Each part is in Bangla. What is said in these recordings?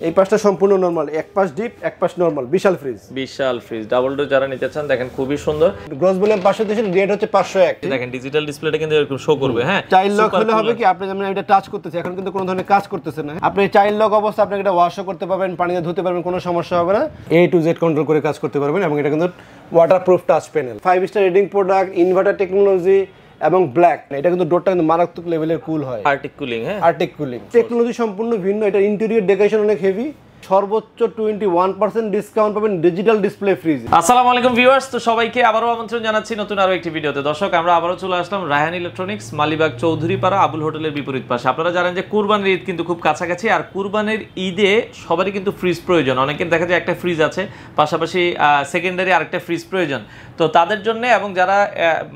এই পাশটা সম্পূর্ণ নরমাল, এক পাশ ডিপ এক পাশ নরমাল, বিশাল ফ্রিজ। বিশাল ফ্রিজ ডাবল ডোর যারা নিতে চান দেখেন খুবই সুন্দর। গ্রস ভলিউম 500 রেট হচ্ছে 501। দেখেন ডিজিটাল ডিসপ্লেটা কিন্তু এরকম শো করবে। হ্যাঁ, চাইল্ড লক হলে হবে কি আপনি যেমন এটা টাচ করতেছে, এখন কিন্তু কোনো ধরনের কাজ করতেছে না। আপনি চাইল্ড লক অবস্থা আপনি এটা ওয়াশও করতে পারবেন, পানিতে ধুতে পারবেন, কোনো সমস্যা হবে না। A to Z কন্ট্রোল করে কাজ করতে পারবেন এবং এটা কিন্তু waterproof touch panel, 5 star rating product, inverter technology এবং ব্ল্যাক। এটা কিন্তু ডোরটা কিন্তু মারাত্মক লেভেলের কুল হয়, আর্টিক কুলিং। হ্যাঁ, আর্টিক কুলিং টেকনোলজি সম্পূর্ণ ভিন্ন। এটা ইন্টেরিয়র ডেকোরেশন অনেক হেভি। সর্বোচ্চ 21% ডিসকাউন্ট পাবেন ডিজিটাল ডিসপ্লে ফ্রিজ। আসসালামু আলাইকুম ভিউয়ার্স, তো সবাইকে আবারো আমন্ত্রণ জানাচ্ছি নতুন আরো একটি ভিডিওতে। দর্শক, আমরা আবারো চলে আসলাম রায়হান ইলেকট্রনিক্স, মালিবাগ চৌধুরীপাড়া, আবুল হোটেলের বিপরীত পাশে। আপনারা জানেন যে কুরবানির ঈদ কিন্তু খুব কাছাকাছি, আর কুরবানির ঈদে সবারই কিন্তু ফ্রিজ প্রয়োজন। অনেকের দেখা যায় একটা ফ্রিজ আছে, পাশাপাশি সেকেন্ডারি আরেকটা ফ্রিজ প্রয়োজন। তো তাদের জন্য এবং যারা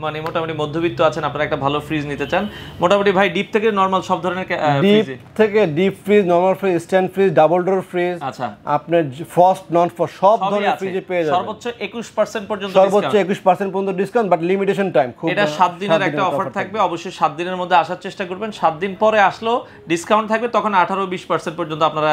মানে মোটামুটি মধ্যবিত্ত আছেন, আপনারা একটা ভালো ফ্রিজ নিতে চান, মোটামুটি ভাই ডিপ থেকে নরমাল সব ধরনের ডিপ থেকে deep fridge, normal fridge, stand fridge, double door fridge, আচ্ছা আপনার ফ্রস্ট নন ফ্রস্ট সব ধরনের ফ্রিজে পেয়ে যাবেন। সর্বোচ্চ 21% পর্যন্ত সর্বোচ্চ 21% পর্যন্ত ডিসকাউন্ট, বাট লিমিটেশন টাইম। খুব এটা 7 দিনের একটা অফার থাকবে, অবশ্যই 7 দিনের মধ্যে আসার চেষ্টা করবেন। 7 দিন পরে আসলেও ডিসকাউন্ট থাকবে, তখন 18-20% পর্যন্ত আপনারা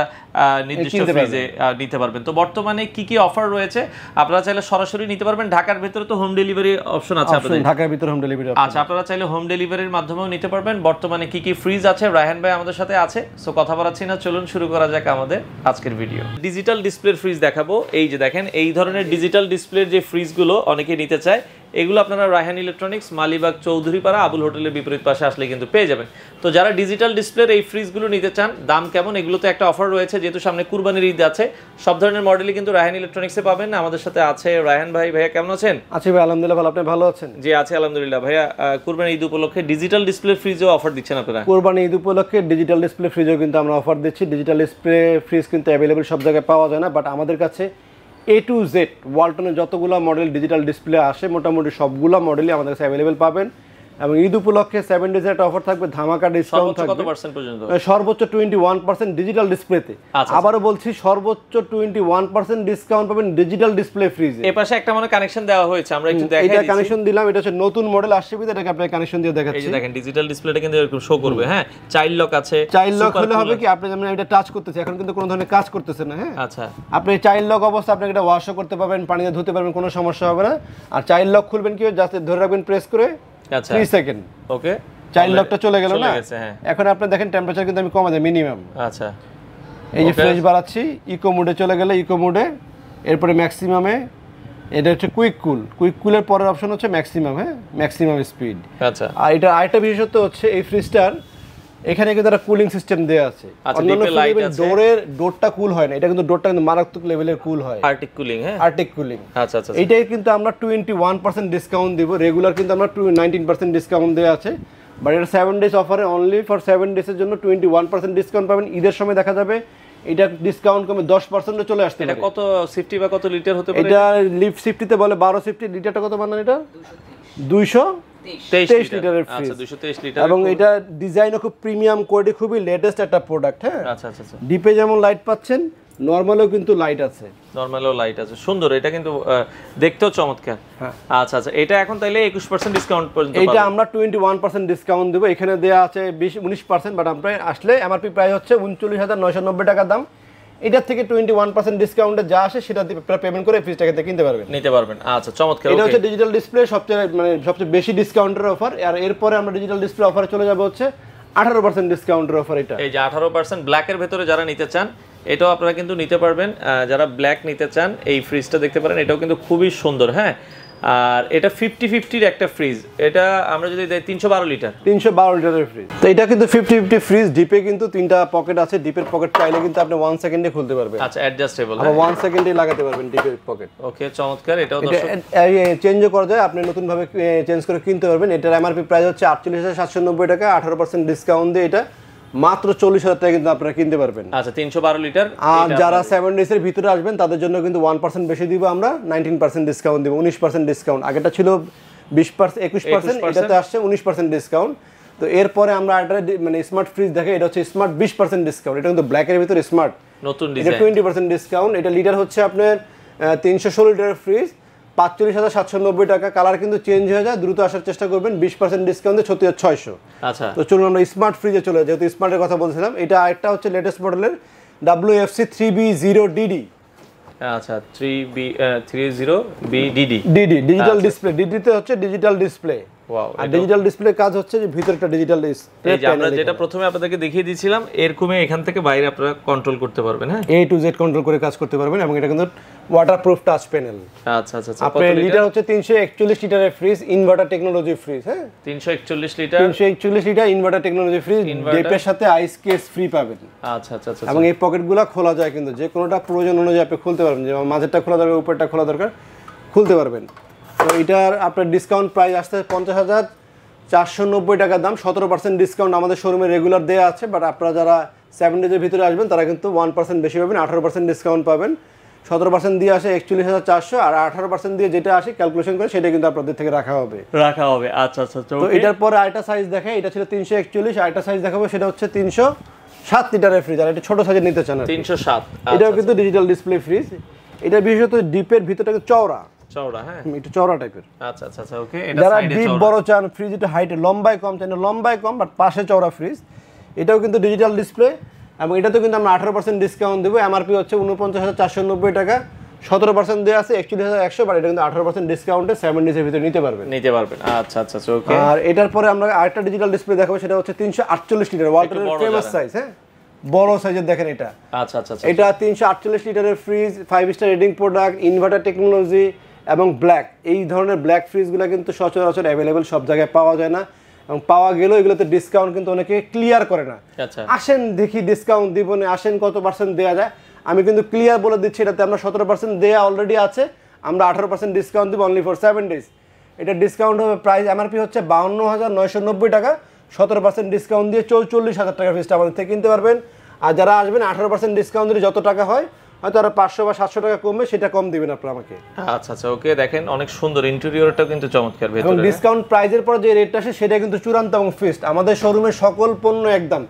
নির্দিষ্ট ফ্রিজে নিতে পারবেন। তো বর্তমানে কি কি অফার রয়েছে, আপনারা চাইলে সরাসরি নিতে পারবেন। ঢাকার ভিতরে তো হোম ডেলিভারি অপশন আছে আপনাদের। ঢাকার ভিতরে হোম ডেলিভারি আচ্ছা, আপনারা চাইলে হোম ডেলিভারির মাধ্যমেও নিতে পারবেন। বর্তমানে কি কি ফ্রিজ আছে রায়হান ভাই আমাদের সাথে আছে। সো কথা বলাচ্ছি না, চলুন শুরু করা যাক আমাদের আজকের ভিডিও। ডিজিটাল ডিসপ্লের ফ্রিজ দেখাবো। এই যে দেখেন, এই ধরনের ডিজিটাল ডিসপ্লের যে ফ্রিজগুলো অনেকে নিতে চায়, এগুলো আপনারা রায়হান ইলেকট্রনিক্স, মালিবাগ চৌধুরীপাড়া, আবুল হোটেলের বিপরীত পাশে আসলে কিন্তু পেয়ে যাবেন। তো যারা ডিজিটাল ডিসপ্লের এই ফ্রিজগুলো নিতে চান, দাম কেমন, এগুলোতে একটা অফার রয়েছে, যেহেতু সামনে কুরবানির ঈদ আছে। সব ধরনের মডেলই কিন্তু রায়হান ইলেকট্রনিক্সে পাবেন। আমাদের সাথে আছে রায়হান ভাই। ভাইয়া কেমন আছেন? আছি ভাই, আলহামদুলিল্লাহ ভালো। আপনি ভালো আছেন? জি আছি আলহামদুলিল্লাহ। ভাইয়া, কুরবানির ঈদ উপলক্ষে ডিজিটাল ডিসপ্লে ফ্রিজও অফার দিচ্ছেন আপনারা? কুরবানির ঈদ উপলক্ষে ডিজিটাল ডিসপ্লে ফ্রিজও কিন্তু আমরা অফার দিচ্ছি। ডিজিটাল ডিসপ্লে ফ্রিজ কিন্তু অ্যাভেলেবল সব জায়গায় পাওয়া যায় না, বাট আমাদের কাছে A to Z ওয়ালটনের যতগুলো মডেল ডিজিটাল ডিসপ্লে আসে, মোটামুটি সবগুলো মডেলই আমাদের কাছে অ্যাভেলেবল পাবেন। এবং ঈদ উপলক্ষে 7 ডেজের একটা অফার থাকবে, ধামাকা ডিসকাউন্ট থাকবে। কত পার্সেন্ট পর্যন্ত? সর্বোচ্চ 21% ডিজিটাল ডিসপ্লেতে। আবারও বলছি, সর্বোচ্চ 21% ডিসকাউন্ট পাবেন ডিজিটাল ডিসপ্লে ফ্রিজে। এই পাশে একটা মানে কানেকশন দেওয়া হয়েছে, আমরা একটু দেখাই দিচ্ছি। এটা কানেকশন দিলাম, এটা হচ্ছে নতুন মডেল আসছে বিধায় এটাকে আপনাকে কানেকশন দিয়ে দেখাচ্ছি। এই যে দেখেন, ডিজিটাল ডিসপ্লেটা কিন্তু এরকম শো করবে। হ্যাঁ, চাইল্ড লক আছে। চাইল্ড লক হলে হবে কি আপনি যেমন এটা টাচ করতেছে, এখন কিন্তু কোনো ধরনের কাজ করতেছে না। হ্যাঁ, আচ্ছা, আপনি চাইল্ড লক অবস্থা আপনি এটা ওয়াশও করতে পারবেন, পানিতে ধুতে পারবেন, কোনো সমস্যা হবে না। আর চাইল্ড লক খুলবেন কি, জাস্ট ধরে রাখবেন প্রেস করে, আচ্ছা 3 সেকেন্ড। ওকে, চাইল্ড লকটা চলে গেল না? হ্যাঁ। এখন আপনি দেখেন টেম্পারেচার কিন্তু আমি কমা দেই মিনিমাম। আচ্ছা, এই যে ফ্রেশ বাড়াচ্ছি, ইকো মোডে চলে গেলে ইকো মোডে, এরপরে ম্যাক্সিমামে। এটা হচ্ছে কুইক কুল, কুইক কুলের পরের অপশন হচ্ছে ম্যাক্সিমাম। হ্যাঁ, ম্যাক্সিমাম স্পিড। আচ্ছা, আর এটা আরেকটা বিশেষত্ব হচ্ছে এই ফ্রিজটার এখানে কিন্তু একটা কুলিং সিস্টেম দেয়া আছে। অন্যান্য ডোরের ডোরটা কুল হয় না, এটা কিন্তু ডোরটা কিন্তু মারাত্মক লেভেলের কুল হয়, আর্টিক কুলিং। হ্যাঁ, আর্টিক কুলিং। আচ্ছা আচ্ছা, এইটাই কিন্তু আমরা 21% ডিসকাউন্ট দিব। রেগুলার কিন্তু আমরা 19% ডিসকাউন্ট দেয়া আছে, বাট এটা 7 ডেজ অফারে, অনলি ফর 7 ডেজের জন্য 21% ডিসকাউন্ট পাবেন। ঈদের সময় দেখা যাবে এটা ডিসকাউন্ট কমে 10% চলে আসতে পারে। এটা কত সিফটি বা কত লিটার হতে পারে? এটা লিফট সিফটিতে বলে 12 সিফটি। লিটারটা কত বানান? এটা 223 লিটারের ফ্রিজ। আচ্ছা, 223 লিটার। এবং এটা ডিজাইনও খুব প্রিমিয়াম কোয়ালিটি, খুবই লেটেস্ট একটা প্রোডাক্ট। হ্যাঁ, আচ্ছা আচ্ছা আচ্ছা। ডিপে যেমন লাইট পাচ্ছেন, নরমালেও কিন্তু লাইট আছে। নরমালও লাইট আছে, সুন্দর। এটা কিন্তু দেখতেও চমৎকার। হ্যাঁ, আচ্ছা আচ্ছা। এটা এখন তাইলে 21% ডিসকাউন্ট পর্যন্ত পাবেন। এটা আমরা 21% ডিসকাউন্ট দেব। এখানে দেয়া আছে 19%, বাট আমরা আসলে এমআরপি প্রাইস হচ্ছে 39,990 টাকা দাম। এটার থেকে 21% ডিসকাউন্টে যা আসে সেটা দিয়ে পেমেন্ট করে ফ্রিজটাকে কিনতে পারবেন, নিতে পারবেন। আচ্ছা, চমৎকার। এটা হচ্ছে ডিজিটাল ডিসপ্লে সবচেয়ে বেশি ডিসকাউন্টের অফার। আর এরপরে আমরা ডিজিটাল ডিসপ্লে অফারে চলে যাব হচ্ছে 18% ডিসকাউন্টের অফার। এটা এই যে 18% ব্ল্যাকের ভেতরে যারা নিতে চান, এটাও আপনারা কিন্তু নিতে পারবেন। যারা ব্ল্যাক নিতে চান, এই ফ্রিজটা দেখতে পারেন, এটাও কিন্তু খুবই সুন্দর। হ্যাঁ, আর এটা 50-50 একটা ফ্রিজ। এটা আমরা যদি দেই 312 লিটার, 312 লিটারের ফ্রিজ। তো এটা কিন্তু 50-50 ফ্রিজ। ডিপে কিন্তু 3টা পকেট আছে। ডিপের পকেট চাইলে কিন্তু আপনি 1 সেকেন্ডে খুলতে পারবেন। আচ্ছা, অ্যাডজাস্টেবল। আবার 1 সেকেন্ডে লাগাতে পারবেন ডিপের পকেট। ওকে, চমৎকার। এটাও চেঞ্জও করা যায়, আপনি নতুন ভাবে চেঞ্জ করে কিনতে পারবেন। এটার এমআরপি প্রাইস হচ্ছে 48,790 টাকা। 18% ডিসকাউন্ট দিয়ে এটা মাত্র 40,000 টাকা কিন্তু আপনারা কিনতে পারবেন। আচ্ছা, 312 লিটার। আর যারা 7 ডেজ এর ভিতরে আসবেন তাদের জন্য কিন্তু 1% বেশি দিব আমরা, 19% ডিসকাউন্ট দিব। 19% ডিসকাউন্ট, আগেটা ছিল 20%, 21%, এটাতে আসছে 19% ডিসকাউন্ট। তো এরপরে আমরা একটা মানে স্মার্ট ফ্রিজ দেখে, এটা হচ্ছে স্মার্ট 20% ডিসকাউন্ট। এটা কিন্তু ব্ল্যাকের ভিতরে স্মার্ট, নতুন ডিজাইন। এটা 20% ডিসকাউন্ট। এটা লিটার হচ্ছে আপনার 316 লিটারের ফ্রিজ, 45,790 টাকা। কালার কিন্তু চেঞ্জ হয়ে যায়, দ্রুত আসার চেষ্টা করবেন। 20% ডিসকাউন্টে 36,600। আচ্ছা, তো চলুন আমরা স্মার্ট ফ্রিজে চলে যাই, যেহেতু স্মার্টের কথা বলছিলাম। এটা আরেকটা হচ্ছে লেটেস্ট মডেলের WFC 3B0DD। আচ্ছা 3B30BDD ডিজিটাল ডিসপ্লে। ডিডি তে হচ্ছে ডিজিটাল ডিসপ্লে। ওয়াও, আর ডিজিটাল ডিসপ্লে কাজ হচ্ছে যে ভিতরটা ডিজিটাল ডিসপ্লে। এই যে আমরা যেটা প্রথমে আপনাদেরকে দেখিয়ে দিয়েছিলাম এরকমই এখান থেকে বাইরে আপনারা কন্ট্রোল করতে পারবেন। হ্যাঁ, A to Z কন্ট্রোল করে কাজ করতে পারবেন এবং এটা কিন্তু ওয়াটারপ্রুফ টাচ প্যানেল। আচ্ছা আচ্ছা আচ্ছা। আপনার লিটার হচ্ছে 341 লিটারের ফ্রিজ, ইনভার্টার টেকনোলজি ফ্রিজ। হ্যাঁ, 341 litre 341 litre inverter technology fridge. ডেপের সাথে আইস কেস ফ্রি পাবেন। আচ্ছা আচ্ছা আচ্ছা। এবং এই পকেটগুলো খোলা যায় কিন্তু যে কোনোটা প্রয়োজন অনুযায়ী আপনি খুলতে পারবেন, যে মাঝেরটা খোলা দরকার, উপরটা খোলা দরকার, খুলতে পারবেন। তো এটার আপনার ডিসকাউন্ট প্রাইস আসছে 50,490 টাকা দাম। 17% ডিসকাউন্ট আমাদের শোরুমে রেগুলার দেওয়া আছে, বাট আপনারা যারা 7 ডেজের ভিতরে আসবেন তারা কিন্তু 1% বেশি পাবেন, 18% ডিসকাউন্ট পাবেন। 17% দিয়ে আসে 41,400, আর 18% দিয়ে যেটা আসে ক্যালকুলেশন করে সেটা কিন্তু আপনাদের থেকে রাখা হবে। আচ্ছা আচ্ছা। তো এটার পরে আরেকটা সাইজ দেখে, এটা ছিল 341, আরেকটা সাইজ দেখাবো সেটা হচ্ছে 307 লিটারের ফ্রিজ। আর এটা ছোট সাইজে নিতে চান 307। এটাও কিন্তু ডিজিটাল ডিসপ্লে ফ্রিজ। এটা বিশেষত ডিপের ভিতরটা চওড়া চওড়া। হ্যাঁ, একটু চওড়া টাইপের। আচ্ছা আচ্ছা আচ্ছা। ওকে, এটা যারা সাইডে ডিপ চওড়া, বড় চান, ফ্রিজ এটা হাইটে লম্বায় কম চান, লম্বায় কম বাট পাশে চওড়া ফ্রিজ। এটাও কিন্তু ডিজিটাল ডিসপ্লে এবং এটাতে কিন্তু আমরা 18% ডিসকাউন্ট দেবো। এমআরপি হচ্ছে 49,490 টাকা, 17% দেওয়া আছে 41,100, বাট এটা কিন্তু 18% ডিসকাউন্টে 7 ডেজের ভিতরে নিতে পারবেন। আচ্ছা আচ্ছা আচ্ছা। ওকে, আর এটার পরে আমরা আরেকটা ডিজিটাল ডিসপ্লে দেখাবো, সেটা হচ্ছে 348 লিটার ওয়ালটনের ফেমাস সাইজ। হ্যাঁ, বড় সাইজের দেখেন এটা। আচ্ছা আচ্ছা আচ্ছা। এটা 348 লিটারের fridge, 5 star rating product, inverter technology এবং ব্ল্যাক। এই ধরনের ব্ল্যাক ফ্রিজগুলো কিন্তু সচরাচর অ্যাভেলেবেল সব জায়গায় পাওয়া যায় না, এবং পাওয়া গেলেও এগুলোতে ডিসকাউন্ট কিন্তু অনেকে ক্লিয়ার করে না। আচ্ছা, আসেন দেখি ডিসকাউন্ট দিব না, আসেন কত পার্সেন্ট দেওয়া যায়। আমি কিন্তু ক্লিয়ার বলে দিচ্ছি, এটাতে আমরা 17% দেওয়া অলরেডি আছে, আমরা 18% ডিসকাউন্ট দিব অনলি ফর 7 ডেজ। এটা ডিসকাউন্ট হবে, প্রাইস এমআরপি হচ্ছে 52,990 টাকা, 17% ডিসকাউন্ট দিয়ে 44,000 টাকার ফ্রিজটা আমাদের থেকে কিনতে পারবেন। আর যারা আসবেন 18% ডিসকাউন্ট দিলে যত টাকা হয়, হয়তো আরো 500 বা 700 টাকা কমবে, সেটা কম দিবেন আপনারা আমাকে। আচ্ছা আচ্ছা। ওকে, দেখেন অনেক সুন্দর, ইন্টেরিয়রটাও কিন্তু চমৎকার এবং ভেতরে। ডিসকাউন্ট প্রাইজের পর যে রেটটা আসে সেটা কিন্তু চূড়ান্ত এবং ফিক্সড। আমাদের শোরুমে সকল পণ্য একদম,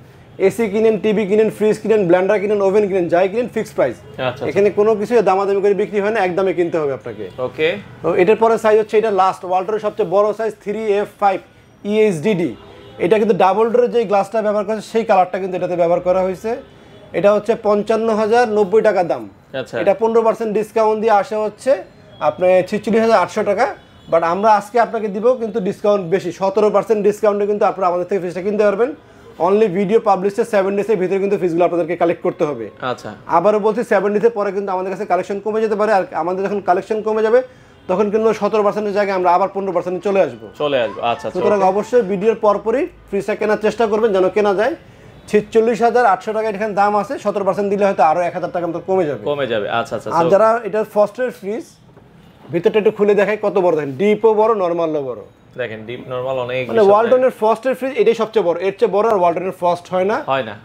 এসি কিনেন, টিভি কিনেন, ফ্রিজ কিনেন, ব্লেন্ডার কিনেন, ওভেন কিনেন, যাই কিনেন ফিক্সড প্রাইস। আচ্ছা, এখানে কোনো কিছু দামাদামি করে বিক্রি হয় না, একদমে কিনতে হবে আপনাকে। ওকে, তো এটার পরে সাইজ হচ্ছে এটা লাস্ট ওয়ালটনের সবচেয়ে বড় সাইজ 3F5 EHDD। এটা কিন্তু ডাবল ডোরের যে গ্লাসটা ব্যবহার করা সেই কালারটা কিন্তু এটাতে ব্যবহার করা হয়েছে। এটা হচ্ছে 55,090 টাকা দাম। আচ্ছা, এটা 15% ডিসকাউন্ট দিয়ে আসে হচ্ছে আপনার 46,800 টাকা, বাট আমরা আজকে আপনাকে দিব কিন্তু ডিসকাউন্ট বেশি, 17% ডিসকাউন্টে কিন্তু আপনারা আমাদের থেকে ফ্রিজটা কিনতে পারবেন। অনলি ভিডিও পাবলিশের 7 ডেজের ভিতরে কিন্তু ফ্রিজগুলো আপনাদেরকে কালেক্ট করতে হবে। আচ্ছা, আবারও বলছি 7 ডেজের পরে কিন্তু আমাদের কাছে কালেকশন কমে যেতে পারে, আর আমাদের যখন কালেকশন কমে যাবে তখন কিন্তু 17%-এর জায়গায় আমরা আবার 15% চলে আসবো। আচ্ছা। সুতরাং অবশ্যই ভিডিওর পরপরই ফ্রিজটা কেনার চেষ্টা করবেন যেন কেনা যায়। 46,800 টাকা এখানে দাম আছে, 17% দিলে হয়তো আরো 1,000 টাকা মতো কমে যাবে। আচ্ছা আচ্ছা। আর যারা এটা ফার্স্টের ফ্রিজ, ভিতরটা একটু খুলে দেখাই কত বড়, দেখেন ডিপও বড়, নরমালও বড়। দেখেন ডিপ নরমাল অনেক, মানে ওয়ালটনের ফার্স্টের ফ্রিজ এটাই সবচেয়ে বড়, এর চেয়ে বড় আর ওয়ালটনের ফার্স্ট হয় না।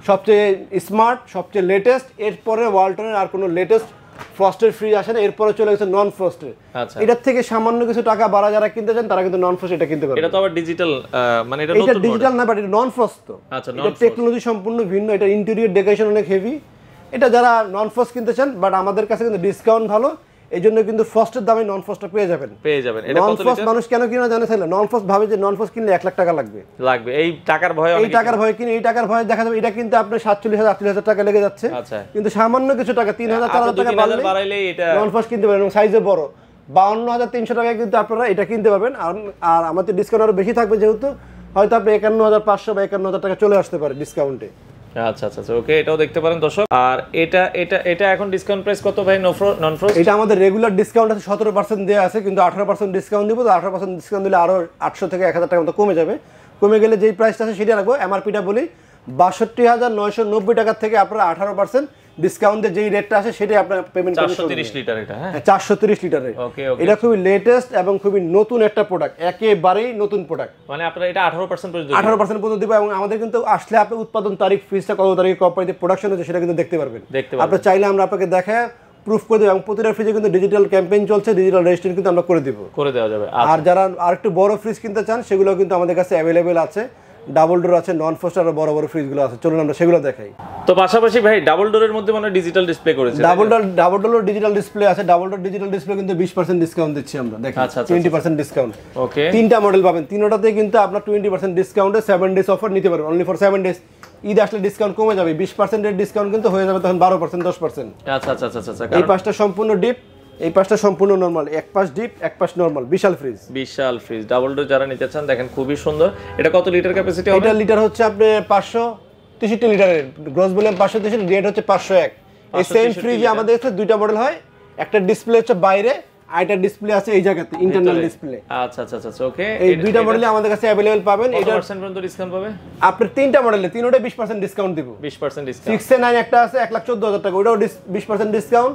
সবচেয়ে স্মার্ট, সবচেয়ে লেটেস্ট, এরপরে ওয়ালটনের আর কোনো লেটেস্ট ফার্স্টের ফ্রিজ আসে না, এরপরে চলে গেছে নন ফার্স্টের। আচ্ছা, এটার থেকে সামান্য কিছু টাকা বাড়া যারা কিনতে চান তারা কিন্তু নন ফার্স্ট এটা কিনতে পারবে। এটা তো আবার ডিজিটাল, মানে এটা নতুন ডিজিটাল না, বাট এটা নন ফার্স্ট। তো আচ্ছা, এটা টেকনোলজি সম্পূর্ণ ভিন্ন, এটা ইন্টেরিয়র ডেকোরেশন অনেক হেভি। এটা যারা নন ফার্স্ট কিনতে চান, বাট আমাদের কাছে কিন্তু ডিসকাউন্ট ভালো, এই জন্য কিন্তু ফার্স্টের দামে নন ফার্স্টটা পেয়ে যাবেন। এটা নন ফার্স্ট মানুষ কেন কিনা জানে তাহলে, নন ফার্স্ট ভাবে যে নন ফার্স্ট কিনলে 1 লাখ টাকা লাগবে, এই টাকার ভয়ে, এই টাকার ভয়ে দেখা যাবে এটা কিন্তু আপনার 47,000-48,000 টাকা লেগে যাচ্ছে। কিন্তু সামান্য কিছু টাকা 3,000-4,000 টাকা বাড়লে এটা নন ফার্স্ট কিনতে পারেন, এবং সাইজে বড় 52,300 টাকায় কিন্তু আপনারা এটা কিনতে পারবেন। আর আমাদের ডিসকাউন্ট আরো বেশি থাকবে, যেহেতু হয়তো আপনি 51,500 বা 51,000 টাকা চলে আসতে পারে ডিসকাউন্টে। আচ্ছা আচ্ছা। ওকে, এটাও দেখতে পারেন দর্শক। আর এটা এখন ডিসকাউন্ট প্রাইস কত ভাই? নন ফ্রস্ট এটা আমাদের রেগুলার ডিসকাউন্ট আছে 17% দেওয়া আছে, কিন্তু 18% ডিসকাউন্ট দিব। তো 18% ডিসকাউন্ট দিলে আরো 800 থেকে 1,000 টাকার মতো কমে যাবে। কমে গেলে যেই প্রাইসটা আছে সেটা রাখবো। এমআরপিটা বলি 62,990 টাকা থেকে আপনারা 18% ডিসকাউন্ট দিয়ে যেই রেটটা আছে সেটাই আপনারা পেমেন্ট করবেন। 430 লিটার এটা, হ্যাঁ 430 লিটারের। এটা খুবই লেটেস্ট এবং খুবই নতুন একটা প্রোডাক্ট, একেবারেই নতুন প্রোডাক্ট। মানে আপনারা এটা 18% পর্যন্ত দিব, এবং আমাদের কিন্তু আসলে আপনি উৎপাদন তারিখ, ফ্রিজটা কত তারিখে কোম্পানিতে প্রোডাকশন হচ্ছে সেটা কিন্তু দেখতে পারবেন। আপনি চাইলে আমরা আপনাকে দেখায় প্রুফ করে দেব, এবং প্রতিটা ফ্রিজে কিন্তু ডিজিটাল ক্যাম্পেইন চলছে, ডিজিটাল রেজিস্ট্রেশন কিন্তু আমরা করে দেওয়া যাবে। আর যারা আরেকটু বড় ফ্রিজ কিনতে চান সেগুলো কিন্তু আমাদের কাছে অ্যাভেলেবেল আছে, ডাবল ডোর আছে, নন ফার্স্ট আর বড় বড় ফ্রিজগুলো আছে। চলুন আমরা সেগুলো দেখাই। তো পাশাপাশি ভাই ডাবল ডোরের মধ্যে মানে ডিজিটাল ডিসপ্লে করেছে, ডাবল ডোর ডিজিটাল ডিসপ্লে আছে। ডাবল ডোর ডিজিটাল ডিসপ্লে কিন্তু 20% ডিসকাউন্ট দিচ্ছি আমরা, দেখেন 20% ডিসকাউন্ট। ওকে, তিনটা মডেল পাবেন, তিনটাতে কিন্তু আপনার 20% ডিসকাউন্টে 7 ডেজ অফার নিতে পারবেন, অনলি ফর 7 ডেজ। ঈদ আসলে ডিসকাউন্ট কমে যাবে, 20% ডিসকাউন্ট কিন্তু হয়ে যাবে তখন 12% 10%। আচ্ছা আচ্ছা আচ্ছা আচ্ছা। এই পাশটা সম্পূর্ণ ডিপ, এই পাশটা সম্পূর্ণ নরমাল, এক পাশ ডিপ এক পাশ নরমাল, বিশাল ফ্রিজ। বিশাল ফ্রিজ ডাবল ডোর যারা নিতে চান দেখেন খুবই সুন্দর। এটা কত লিটার ক্যাপাসিটি হবে? এটা লিটার হচ্ছে আপনি 563 লিটারের, গ্রস ভলিউম 563, রেট হচ্ছে 501। এই সেম ফ্রিজে আমাদের কাছে দুইটা মডেল হয়, একটা ডিসপ্লে হচ্ছে বাইরে, আরেকটা ডিসপ্লে আছে এই জায়গাতে ইন্টারনাল ডিসপ্লে। আচ্ছা আচ্ছা আচ্ছা ওকে। এই দুইটা মডেলে আমাদের কাছে अवेलेबल পাবেন। এটা পার্সেন্ট পর্যন্ত ডিসকাউন্ট পাবে? আপনি তিনটা মডেলে তিনটা 20% ডিসকাউন্ট দিব। 20% ডিসকাউন্ট। 6 এ 9 একটা আছে 1,14,000 টাকা, ওটাও 20% ডিসকাউন্ট।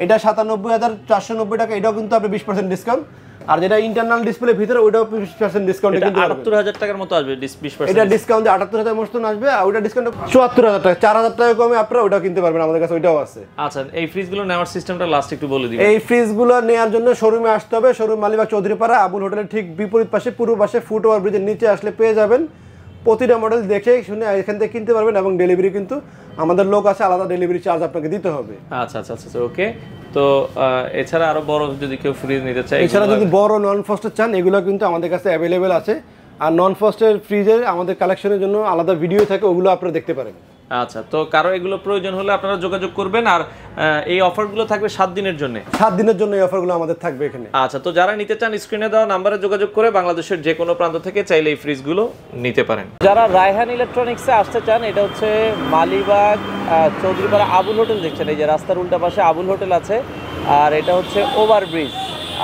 এটা 97,490 টাকা, এটাও কিন্তু আপনি 20% ডিসকাউন্ট। আর যেটা ইন্টারনাল ডিসপ্লে ভিতরে ওটাও 20% ডিসকাউন্ট কিন্তু 78,000 টাকার মতো আসবে 20%। এটা ডিসকাউন্ট 78,000 মতো আসবে, আর ওটা ডিসকাউন্ট 74,000 টাকা, 4,000 টাকা কমে আপনারা ওটাও কিনতে পারবেন, আমাদের কাছে ওটাও আছে। আচ্ছা এই ফ্রিজগুলো নেওয়ার সিস্টেমটা লাস্ট একটু বলে দিবেন। এই ফ্রিজগুলো নেওয়ার জন্য শোরুমে আসতে হবে। শোরুম মালিবাগ চৌধুরীপাড়া আবুল হোটেলের ঠিক বিপরীত পাশে, পূর্ব পাশে ফুটওভার ব্রিজের নিচে আসলে পেয়ে যাবেন। প্রতিটা মডেল দেখে শুনে এখান থেকে কিনতে পারবেন, এবং ডেলিভারি কিন্তু আমাদের লোক আছে, আলাদা ডেলিভারি চার্জ আপনাকে দিতে হবে। আচ্ছা আচ্ছা আচ্ছা ওকে। তো এছাড়া আরো বড় যদি কেউ ফ্রিজ নিতে চায়, এছাড়া যদি বড় নন ফ্রস্টের চান, এগুলো কিন্তু আমাদের কাছে অ্যাভেলেবেল আছে। আর নন ফ্রস্টের ফ্রিজের আমাদের কালেকশনের জন্য আলাদা ভিডিও থাকে, ওগুলো আপনারা দেখতে পারেন। আচ্ছা তো কারো এগুলো প্রয়োজন হলে আপনারা যোগাযোগ করবেন। আর এই অফারগুলো থাকবে 7 দিনের জন্য। 7 দিনের জন্য এই অফারগুলো আমাদের থাকবে এখানে। আচ্ছা তো যারা নিতে চান স্ক্রিনে দেওয়া নাম্বারে যোগাযোগ করে বাংলাদেশের যে কোনো প্রান্ত থেকে চাইলে এই ফ্রিজগুলো নিতে পারেন। যারা রায়হান ইলেকট্রনিক্সে আসতে চান, এটা হচ্ছে মালিবাগ চৌধুরীপাড়া আবুল হোটেল দেখছেন, এই যে রাস্তার উল্টা পাশে আবুল হোটেল আছে, আর এটা হচ্ছে ওভারব্রিজ।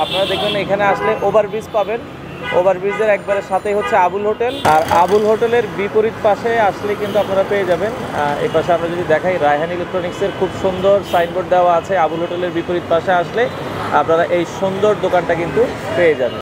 আপনারা দেখবেন এখানে আসলে ওভারব্রিজ পাবেন, ওভারব্রিজের একবারে সাথেই হচ্ছে আবুল হোটেল, আর আবুল হোটেলের বিপরীত পাশে আসলে কিন্তু আপনারা পেয়ে যাবেন। এই পাশে আমরা যদি দেখাই, রায়হান ইলেকট্রনিক্সের খুব সুন্দর সাইনবোর্ড দেওয়া আছে। আবুল হোটেলের বিপরীত পাশে আসলে আপনারা এই সুন্দর দোকানটা কিন্তু পেয়ে যাবেন।